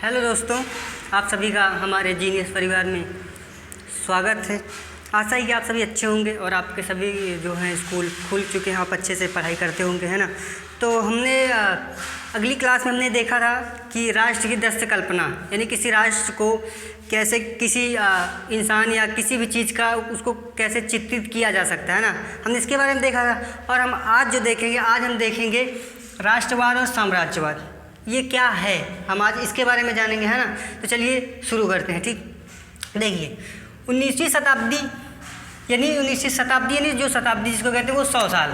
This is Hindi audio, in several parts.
हेलो दोस्तों, आप सभी का हमारे जीनियस परिवार में स्वागत है। आशा है कि आप सभी अच्छे होंगे और आपके सभी जो हैं स्कूल खुल चुके हैं, आप अच्छे से पढ़ाई करते होंगे, है ना। तो हमने अगली क्लास में हमने देखा था कि राष्ट्र की दृश्य कल्पना, यानी किसी राष्ट्र को कैसे किसी इंसान या किसी भी चीज़ का उसको कैसे चित्रित किया जा सकता है ना। हमने इसके बारे में देखा था और हम आज जो देखेंगे, आज हम देखेंगे राष्ट्रवाद और साम्राज्यवाद, ये क्या है, हम आज इसके बारे में जानेंगे, है ना। तो चलिए शुरू करते हैं। ठीक, देखिए 19वीं शताब्दी यानी जो शताब्दी जिसको कहते हैं वो 100 साल,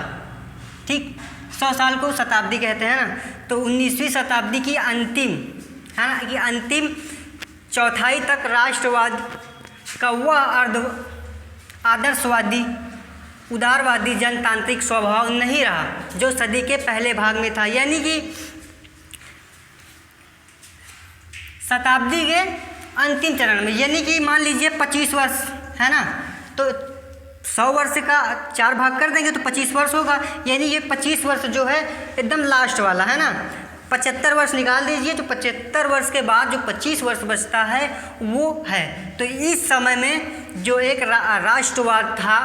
ठीक, 100 साल को शताब्दी कहते हैं ना। तो 19वीं शताब्दी की अंतिम, है ना, कि अंतिम चौथाई तक राष्ट्रवाद का वह आदर्शवादी उदारवादी जनतांत्रिक स्वभाव नहीं रहा जो सदी के पहले भाग में था। यानी कि शताब्दी के अंतिम चरण में, यानी कि मान लीजिए 25 वर्ष है ना, तो 100 वर्ष का 4 भाग कर देंगे तो 25 वर्ष होगा। यानी ये 25 वर्ष जो है एकदम लास्ट वाला है ना। 75 वर्ष निकाल दीजिए तो 75 वर्ष के बाद जो 25 वर्ष बचता है वो है। तो इस समय में जो एक राष्ट्रवाद था,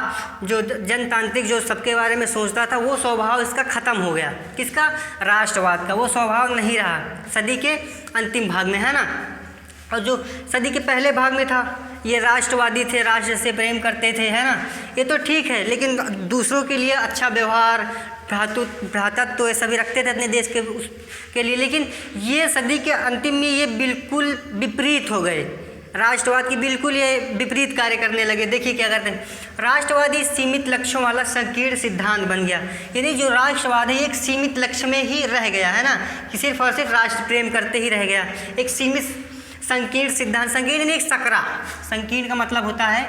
जो जनतांत्रिक, जो सबके बारे में सोचता था, वो स्वभाव इसका ख़त्म हो गया। किसका? राष्ट्रवाद का। वो स्वभाव नहीं रहा सदी के अंतिम भाग में, है ना। और जो सदी के पहले भाग में था, ये राष्ट्रवादी थे, राष्ट्र से प्रेम करते थे, है ना। ये तो ठीक है, लेकिन दूसरों के लिए अच्छा व्यवहार, भ्रातृत्व ये सभी रखते थे अपने देश के लिए। लेकिन ये सदी के अंतिम में ये बिल्कुल विपरीत हो गए। राष्ट्रवाद की बिल्कुल ये विपरीत कार्य करने लगे। देखिए क्या करते हैं, राष्ट्रवादी सीमित लक्ष्यों वाला संकीर्ण सिद्धांत बन गया। यानी जो राष्ट्रवाद है एक सीमित लक्ष्य में ही रह गया, है ना, कि सिर्फ और सिर्फ राष्ट्र प्रेम करते ही रह गया। एक सीमित संकीर्ण सिद्धांत, संकीर्ण नहीं, एक सकरा, संकीर्ण का मतलब होता है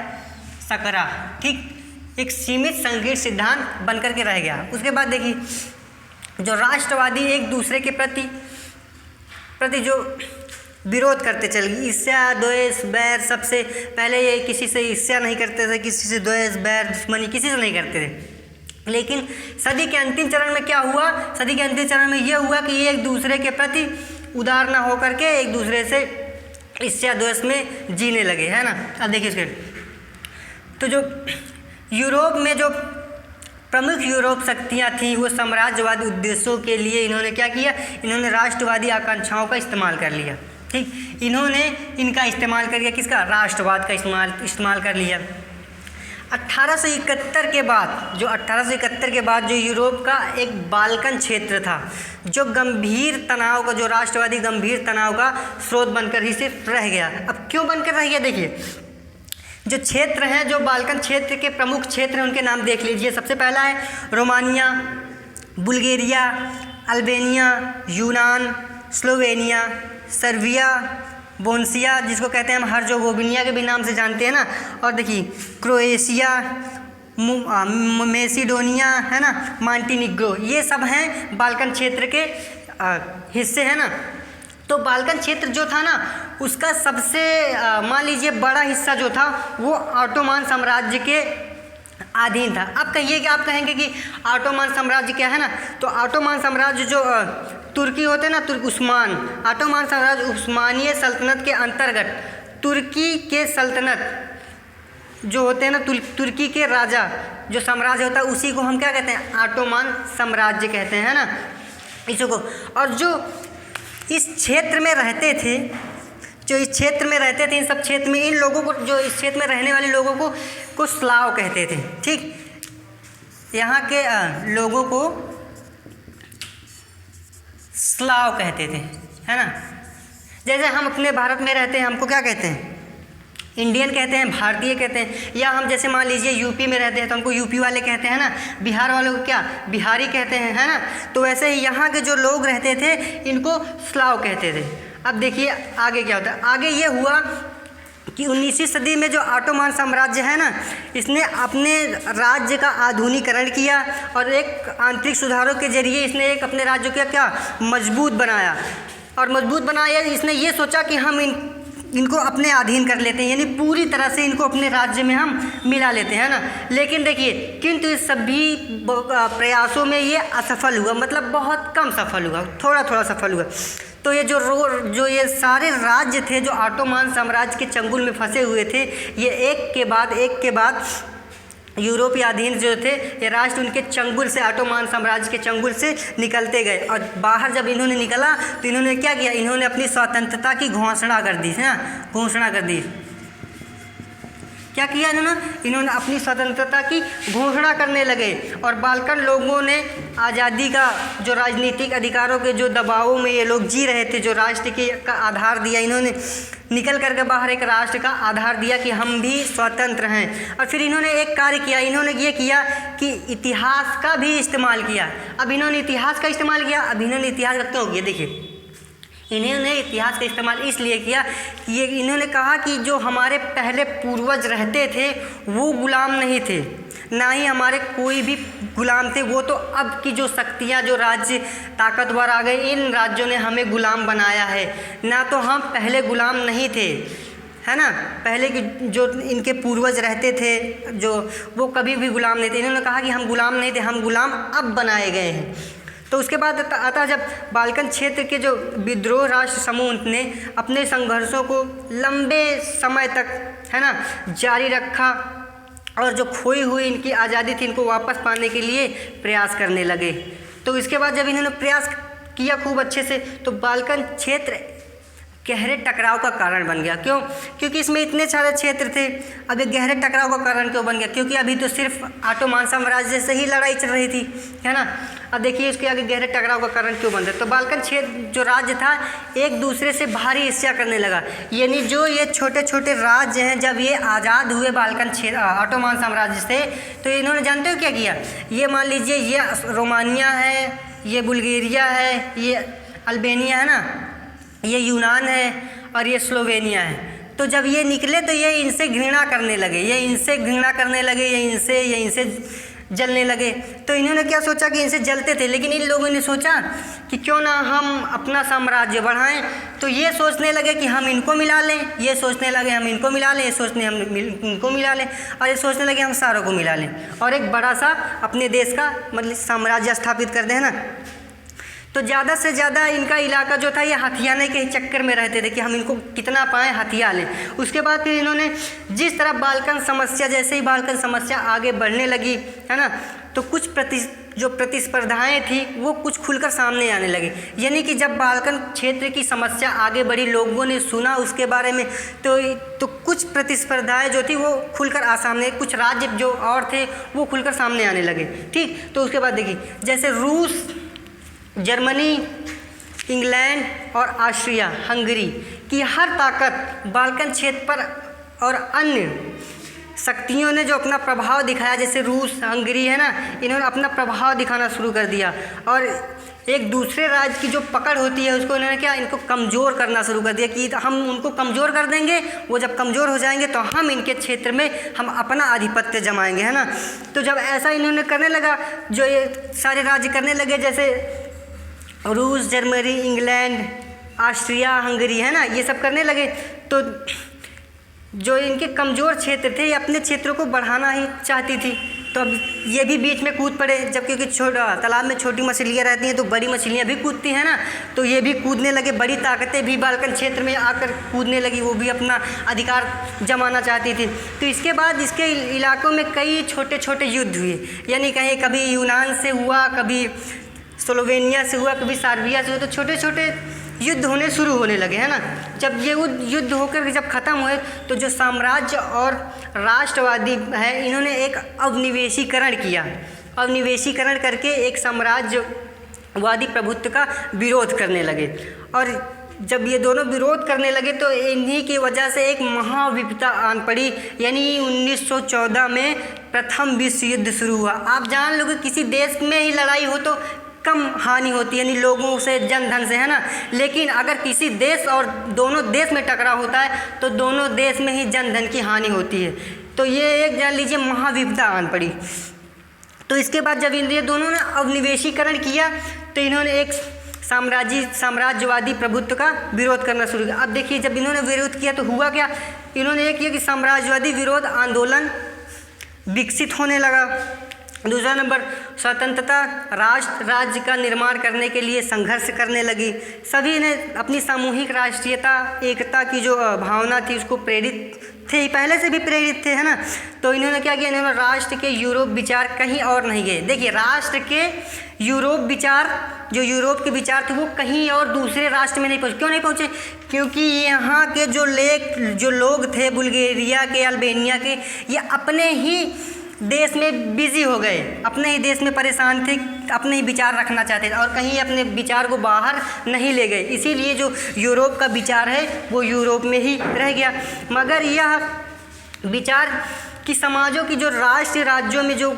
सकरा, ठीक, एक सीमित संकीर्ण सिद्धांत बनकर के रह गया। उसके बाद देखिए जो राष्ट्रवादी एक दूसरे के प्रति जो विरोध करते चल गए, ईर्ष्या, द्वेष, बैर, सबसे पहले ये किसी से ईर्ष्या नहीं करते थे, किसी से द्वेष, बैर, दुश्मनी किसी से नहीं करते थे। लेकिन सदी के अंतिम चरण में क्या हुआ? सदी के अंतिम चरण में यह हुआ कि ये एक दूसरे के प्रति उदार न होकर के एक दूसरे से ईर्ष्या द्वेष में जीने लगे, है ना। अब देखिए इसके तो जो यूरोप में जो प्रमुख यूरोप शक्तियाँ थीं, वो साम्राज्यवादी उद्देश्यों के लिए इन्होंने क्या किया? इन्होंने राष्ट्रवादी आकांक्षाओं का इस्तेमाल कर लिया, ठीक, इन्होंने इनका इस्तेमाल कर लिया। किसका? राष्ट्रवाद का इस्तेमाल कर लिया। 1871 के बाद जो यूरोप का एक बाल्कन क्षेत्र था, जो गंभीर तनाव का, जो राष्ट्रवादी गंभीर तनाव का स्रोत बनकर ही सिर्फ रह गया। अब क्यों बनकर रह गया? देखिए जो क्षेत्र हैं, जो बाल्कन क्षेत्र के प्रमुख क्षेत्र हैं, उनके नाम देख लीजिए। सबसे पहला है रोमानिया, बुल्गारिया, अल्बानिया, यूनान, स्लोवेनिया, सर्बिया, बोस्निया, जिसको कहते हैं हम हर्ज़ेगोविना के भी नाम से जानते हैं ना। और देखिए क्रोएशिया, मैसेडोनिया, है ना, मॉन्टेनिग्रो, ये सब हैं बाल्कन क्षेत्र के हिस्से, हैं ना। तो बाल्कन क्षेत्र जो था ना, उसका सबसे मान लीजिए बड़ा हिस्सा जो था वो ऑटोमान साम्राज्य के अधीन था। अब कहिए कि आप कहेंगे कि ऑटोमान साम्राज्य क्या है ना, तो ऑटोमान साम्राज्य जो तुर्की होते हैं ना, उस्मान, ऑटोमान साम्राज्य उस्मानीय सल्तनत के अंतर्गत तुर्की के सल्तनत जो होते हैं ना, तुर्की के राजा जो साम्राज्य होता है, उसी को हम क्या कहते हैं? ऑटोमान साम्राज्य कहते हैं, है ना, इसको। और जो इस क्षेत्र में रहते थे, इन सब क्षेत्र में इन लोगों को, जो इस क्षेत्र में रहने वाले लोगों को स्लाव कहते थे, ठीक, यहाँ के लोगों को स्लाव कहते थे, है ना। जैसे हम अपने भारत में रहते हैं, हमको क्या कहते हैं? इंडियन कहते हैं, भारतीय कहते हैं। या हम जैसे मान लीजिए यूपी में रहते हैं तो हमको यूपी वाले कहते हैं ना, बिहार वालों को क्या? बिहारी कहते हैं, है ना। तो वैसे ही यहाँ के जो लोग रहते थे इनको स्लाव कहते थे। अब देखिए आगे क्या होता है। आगे ये हुआ कि 19वीं सदी में जो ऑटोमान साम्राज्य है ना, इसने अपने राज्य का आधुनिकीकरण किया और एक आंतरिक सुधारों के जरिए इसने एक अपने राज्य को क्या मजबूत बनाया। और मजबूत बनाया, इसने ये सोचा कि हम इनको अपने अधीन कर लेते हैं, यानी पूरी तरह से इनको अपने राज्य में हम मिला लेते हैं ना। लेकिन देखिए, किंतु इस सभी प्रयासों में ये असफल हुआ, मतलब बहुत कम सफल हुआ, थोड़ा थोड़ा सफल हुआ। तो ये जो ये सारे राज्य थे जो ऑटोमान साम्राज्य के चंगुल में फंसे हुए थे, ये एक के बाद यूरोपीय अधीन जो थे ये राष्ट्र उनके चंगुल से, ऑटोमान साम्राज्य के चंगुल से निकलते गए। और बाहर जब इन्होंने निकला तो इन्होंने क्या किया, इन्होंने अपनी स्वतंत्रता की घोषणा कर दी, है ना, घोषणा कर दी। क्या किया इन्होंने अपनी स्वतंत्रता की घोषणा करने लगे। और बाल्कन लोगों ने आज़ादी का जो राजनीतिक अधिकारों के जो दबावों में ये लोग जी रहे थे, जो राष्ट्र के का आधार दिया, इन्होंने निकल करके बाहर एक राष्ट्र का आधार दिया कि हम भी स्वतंत्र हैं। और फिर इन्होंने एक कार्य किया, इन्होंने ये किया कि इतिहास का भी इस्तेमाल किया। अब इन्होंने इतिहास का इस्तेमाल किया, अब इन्होंने इतिहास का क्यों किया, देखिए इन्होंने इतिहास का इस्तेमाल इसलिए किया कि ये इन्होंने कहा कि जो हमारे पहले पूर्वज रहते थे वो गुलाम नहीं थे, ना ही हमारे कोई भी गुलाम थे। वो तो अब की जो शक्तियाँ, जो राज्य ताकतवर आ गए, इन राज्यों ने हमें गुलाम बनाया है, ना तो हम पहले गुलाम नहीं थे, है ना। पहले की जो इनके पूर्वज रहते थे जो, वो कभी भी गुलाम नहीं थे। इन्होंने कहा कि हम गुलाम नहीं थे, हम गुलाम अब बनाए गए हैं। तो उसके बाद आता जब बाल्कन क्षेत्र के जो विद्रोह राष्ट्र समूह ने अपने संघर्षों को लंबे समय तक, है ना, जारी रखा और जो खोई हुई इनकी आज़ादी थी इनको वापस पाने के लिए प्रयास करने लगे। तो इसके बाद जब इन्होंने प्रयास किया खूब अच्छे से, तो बाल्कन क्षेत्र गहरे टकराव का कारण बन गया। क्यों? क्योंकि इसमें इतने सारे क्षेत्र थे। अब ये गहरे टकराव का कारण क्यों बन गया? क्योंकि अभी तो सिर्फ ऑटोमान साम्राज्य से ही लड़ाई चल रही थी, है ना। अब देखिए इसके आगे गहरे टकराव का कारण क्यों बन रहा है। तो बाल्कन क्षेत्र जो राज्य था एक दूसरे से भारी ईर्ष्या करने लगा। यानी जो ये छोटे छोटे राज्य हैं, जब ये आज़ाद हुए बाल्कन क्षेत्र ऑटोमान साम्राज्य से, तो इन्होंने जानते हो क्या किया, ये मान लीजिए ये रोमानिया है, ये बुल्गारिया है, ये अल्बानिया है ना, ये यूनान है और ये स्लोवेनिया है। तो जब ये निकले तो ये इनसे घृणा करने लगे, ये इनसे घृणा करने लगे, ये इनसे जलने लगे। तो इन्होंने क्या सोचा कि इनसे जलते थे, लेकिन इन लोगों ने सोचा कि क्यों ना हम अपना साम्राज्य बढ़ाएं। तो ये सोचने लगे कि हम इनको मिला लें, ये सोचने लगे हम इनको मिला लें, ये सोचने हम इनको मिला लें, और ये सोचने लगे हम सारों को मिला लें और एक बड़ा सा अपने देश का मतलब साम्राज्य स्थापित कर दें, है ना। तो ज़्यादा से ज़्यादा इनका इलाका जो था ये हथियाने के चक्कर में रहते थे कि हम इनको कितना पाएँ हथिया लें। उसके बाद फिर इन्होंने जिस तरह बाल्कन समस्या, जैसे ही बाल्कन समस्या आगे बढ़ने लगी, है ना, तो कुछ जो प्रतिस्पर्धाएं थी वो कुछ खुलकर सामने आने लगे। यानी कि जब बाल्कन क्षेत्र की समस्या आगे बढ़ी, लोगों ने सुना उसके बारे में, तो कुछ प्रतिस्पर्धाएं जो थी वो खुलकर सामने, कुछ राज्य जो और थे वो खुलकर सामने आने लगे। ठीक, तो उसके बाद देखिए जैसे रूस, जर्मनी, इंग्लैंड और ऑस्ट्रिया हंगरी की हर ताकत बाल्कन क्षेत्र पर और अन्य शक्तियों ने जो अपना प्रभाव दिखाया, जैसे रूस, हंगरी, है ना, इन्होंने अपना प्रभाव दिखाना शुरू कर दिया और एक दूसरे राज्य की जो पकड़ होती है उसको इन्होंने क्या, इनको कमज़ोर करना शुरू कर दिया कि हम उनको कमज़ोर कर देंगे, वो जब कमज़ोर हो जाएंगे तो हम इनके क्षेत्र में हम अपना आधिपत्य जमाएंगे, है ना। तो जब ऐसा इन्होंने करने लगा, जो ये सारे राज्य करने लगे, जैसे रूस, जर्मनी, इंग्लैंड, ऑस्ट्रिया, हंगरी, है ना, ये सब करने लगे, तो जो इनके कमज़ोर क्षेत्र थे ये अपने क्षेत्रों को बढ़ाना ही चाहती थी। तो अब ये भी बीच में कूद पड़े, जब क्योंकि तालाब में छोटी मछलियाँ रहती हैं तो बड़ी मछलियाँ भी कूदती हैं ना, तो ये भी कूदने लगे, बड़ी ताकतें भी बाल्कन क्षेत्र में आकर कूदने लगी, वो भी अपना अधिकार जमाना चाहती थी। तो इसके बाद इसके इलाकों में कई छोटे छोटे युद्ध हुए, यानी कहीं कभी यूनान से हुआ, कभी स्लोवेनिया से हुआ, कभी सर्बिया से हुआ, तो छोटे छोटे युद्ध होने शुरू होने लगे, है ना। जब ये युद्ध होकर जब ख़त्म हुए तो जो साम्राज्य और राष्ट्रवादी है इन्होंने एक अवनिवेशीकरण किया, अवनिवेशीकरण करके एक साम्राज्यवादी प्रभुत्व का विरोध करने लगे। और जब ये दोनों विरोध करने लगे तो इन्हीं की वजह से एक महाविपदा आन पड़ी, यानी 1914 में प्रथम विश्व युद्ध शुरू हुआ। आप जान लो कि किसी देश में ही लड़ाई हो तो कम हानि होती है, यानी लोगों से, जन धन से, है ना। लेकिन अगर किसी देश और दोनों देश में टकराव होता है तो दोनों देश में ही जन धन की हानि होती है। तो ये एक जान लीजिए महाविपदा आन पड़ी। तो इसके बाद जब ये दोनों ने अवनिवेशीकरण किया तो इन्होंने एक साम्राज्यवादी प्रभुत्व का विरोध करना शुरू किया। अब देखिए जब इन्होंने विरोध किया तो हुआ क्या, इन्होंने ये किया कि साम्राज्यवादी विरोध आंदोलन विकसित होने लगा, दूसरा नंबर, स्वतंत्रता राष्ट्र राज्य का निर्माण करने के लिए संघर्ष करने लगी। सभी ने अपनी सामूहिक राष्ट्रीयता एकता की जो भावना थी उसको प्रेरित थे, पहले से भी प्रेरित थे, है ना। तो इन्होंने क्या किया, इन्होंने राष्ट्र के यूरोप विचार कहीं और नहीं गए। देखिए, राष्ट्र के यूरोप विचार, जो यूरोप के विचार थे वो कहीं और दूसरे राष्ट्र में नहीं पहुँचे। क्यों नहीं पहुँचे? क्योंकि यहाँ के जो लोग थे बुल्गारिया के, अल्बानिया के, ये अपने ही देश में बिजी हो गए, अपने ही देश में परेशान थे, अपने ही विचार रखना चाहते थे और कहीं अपने विचार को बाहर नहीं ले गए। इसीलिए जो यूरोप का विचार है वो यूरोप में ही रह गया। मगर यह विचार कि समाजों की जो राष्ट्र राज्यों में जो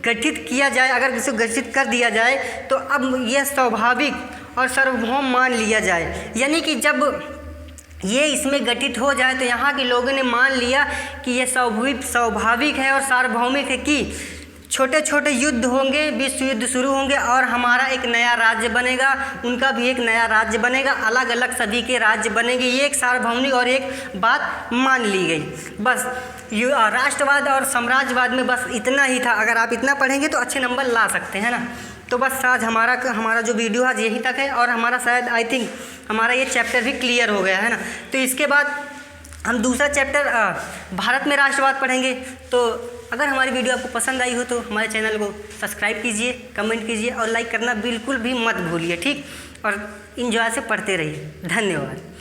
गठित किया जाए, अगर इसे गठित कर दिया जाए तो अब यह स्वाभाविक और सार्वभौम मान लिया जाए। यानी कि जब ये इसमें गठित हो जाए तो यहाँ के लोगों ने मान लिया कि ये स्वाभाविक है और सार्वभौमिक है कि छोटे छोटे युद्ध होंगे, विश्व युद्ध शुरू होंगे और हमारा एक नया राज्य बनेगा, उनका भी एक नया राज्य बनेगा, अलग अलग सभी के राज्य बनेंगे। ये एक सार्वभौमिक और एक बात मान ली गई। बस राष्ट्रवाद और साम्राज्यवाद में बस इतना ही था। अगर आप इतना पढ़ेंगे तो अच्छे नंबर ला सकते हैं ना। तो बस आज हमारा जो वीडियो आज यहीं तक है और हमारा शायद आई थिंक हमारा ये चैप्टर भी क्लियर हो गया है ना। तो इसके बाद हम दूसरा चैप्टर भारत में राष्ट्रवाद पढ़ेंगे। तो अगर हमारी वीडियो आपको पसंद आई हो तो हमारे चैनल को सब्सक्राइब कीजिए, कमेंट कीजिए और लाइक करना बिल्कुल भी मत भूलिए, ठीक। और एंजॉय से पढ़ते रहिए। धन्यवाद।